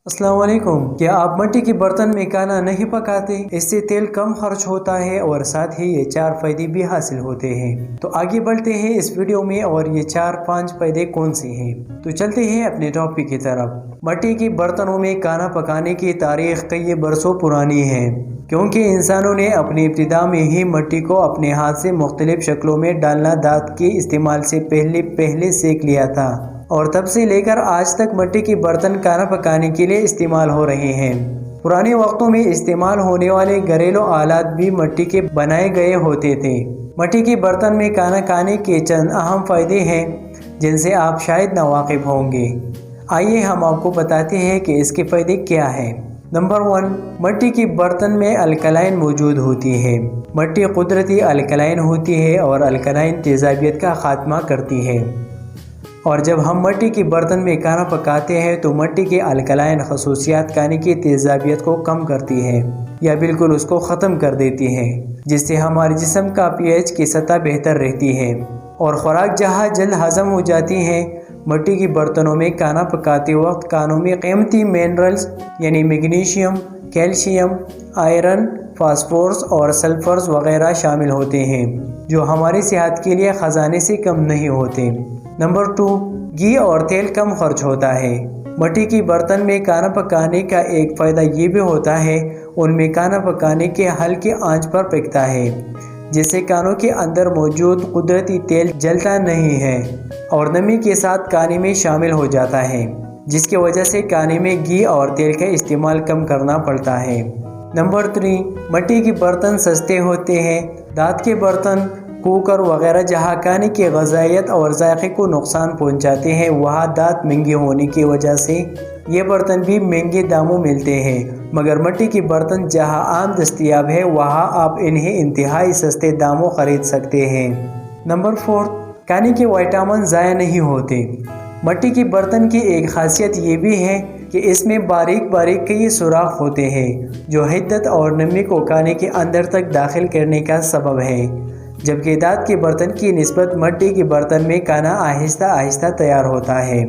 अस्सलाम वालेकुम। क्या आप मिट्टी के बर्तन में खाना नहीं पकाते? इससे तेल कम खर्च होता है और साथ ही ये 4 फायदे भी हासिल होते हैं। तो आगे बढ़ते हैं इस वीडियो में और ये 4-5 फायदे कौन से हैं। तो चलते हैं अपने टॉपिक की तरफ। मिट्टी के बर्तनों में खाना पकाने की तारीख कई बरसों पुरानी है, क्योंकि इंसानों ने अपनी इब्तिदा में ही मिट्टी को अपने हाथ से मुख्तलिफ शक्लों में डालना दांत के इस्तेमाल से पहले सीख लिया था, और तब से लेकर आज तक मिट्टी के बर्तन खाना पकाने के लिए इस्तेमाल हो रहे हैं। पुराने वक्तों में इस्तेमाल होने वाले घरेलू आलात भी मिट्टी के बनाए गए होते थे। मिट्टी के बर्तन में खाना खाने के चंद अहम फायदे हैं जिनसे आप शायद नावाकिफ होंगे। आइए हम आपको बताते हैं कि इसके फायदे क्या हैं। नंबर 1, मिट्टी के बर्तन में अल्कलाइन मौजूद होती है। मिट्टी कुदरती अल्कलाइन होती है और अल्कलाइन तेजाबियत का खात्मा करती है, और जब हम मिट्टी के बर्तन में खाना पकाते हैं तो मिट्टी के अल्कलाइन खसूसियात खाने की तेजाबियत को कम करती है या बिल्कुल उसको ख़त्म कर देती है, जिससे हमारे जिस्म का pH की सतह बेहतर रहती है और खुराक जहाँ जल्द हज़म हो जाती है। मिट्टी के बर्तनों में खाना पकाते वक्त खानों में कीमती मिनरल्स यानी मैग्नीशियम, कैल्शियम, आयरन, फास्फोरस और सल्फर्स वगैरह शामिल होते हैं, जो हमारी सेहत के लिए ख़जाने से कम नहीं होते। नंबर 2, घी और तेल कम खर्च होता है। मिट्टी के बर्तन में खाना पकाने का एक फ़ायदा ये भी होता है, उनमें खाना पकाने के हल्की आंच पर पकता है, जिससे खानों के अंदर मौजूद कुदरती तेल जलता नहीं है और नमी के साथ खाने में शामिल हो जाता है, जिसकी वजह से खाने में घी और तेल का इस्तेमाल कम करना पड़ता है। नंबर 3, मिट्टी के बर्तन सस्ते होते हैं। दांत के बर्तन, कुकर वगैरह जहाँ खाने की ग़ज़ाइयत और जायके को नुकसान पहुँचाते हैं, वहाँ दांत महंगे होने की वजह से ये बर्तन भी महंगे दामों मिलते हैं, मगर मिट्टी के बर्तन जहाँ आम दस्तयाब है वहाँ आप इन्हें इंतहाई सस्ते दामों ख़रीद सकते हैं। नंबर 4, खाने के विटामिन ज़ाया नहीं होते। मिट्टी के बर्तन की एक खासियत ये भी है कि इसमें बारीक बारीक कई सुराख होते हैं, जो हिद्दत और नमी को खाने के अंदर तक दाखिल करने का सबब है, जबकि दांत के बर्तन की निस्बत मिट्टी के बर्तन में खाना आहिस्ता आहिस्ता तैयार होता है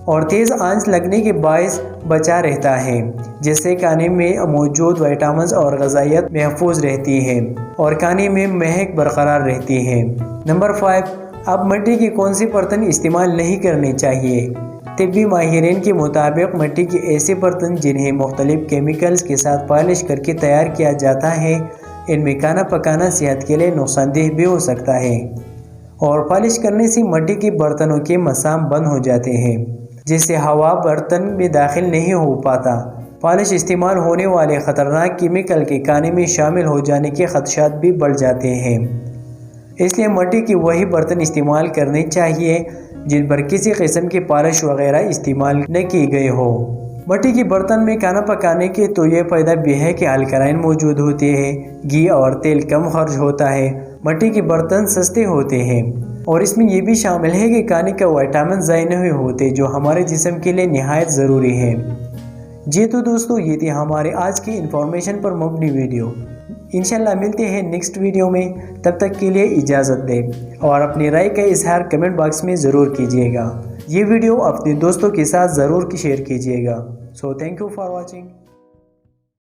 और तेज़ आंच लगने के बायस बचा रहता है, जिससे खाने में मौजूद विटामिन और ग़ज़ाइयत महफूज रहती है और खाने में महक बरकरार रहती है। नंबर 5, अब मिट्टी के कौन से बर्तन इस्तेमाल नहीं करने चाहिए। तिब्बी माहिरीन के मुताबिक मिट्टी के ऐसे बर्तन जिन्हें मुख्तलिफ केमिकल्स के साथ पॉलिश करके तैयार किया जाता है, इनमें खाना पकाना सेहत के लिए नुकसानदेह भी हो सकता है, और पॉलिश करने से मिट्टी के बर्तनों के मसाम बंद हो जाते हैं, जिससे हवा बर्तन में दाखिल नहीं हो पाता। पॉलिश इस्तेमाल होने वाले ख़तरनाक केमिकल के खाने में शामिल हो जाने के खदशात भी बढ़ जाते हैं। इसलिए मिट्टी के वही बर्तन इस्तेमाल करने चाहिए जिन पर किसी किस्म की पॉलिश वगैरह इस्तेमाल न की गई हो। मिट्टी के बर्तन में खाना पकाने के तो ये फ़ायदा भी है कि अल्कलाइन मौजूद होते हैं, घी और तेल कम खर्च होता है, मिट्टी के बर्तन सस्ते होते हैं, और इसमें यह भी शामिल है कि खाने का विटामिन ज़ाया नहीं होते, जो हमारे जिस्म के लिए निहायत ज़रूरी है। जी तो दोस्तों, ये थी हमारे आज की इंफॉर्मेशन पर मबनी वीडियो। इंशाल्लाह मिलते हैं नेक्स्ट वीडियो में, तब तक के लिए इजाज़त दें और अपनी राय का इजहार कमेंट बॉक्स में ज़रूर कीजिएगा। ये वीडियो अपने दोस्तों के साथ ज़रूर शेयर कीजिएगा। So thank you for watching.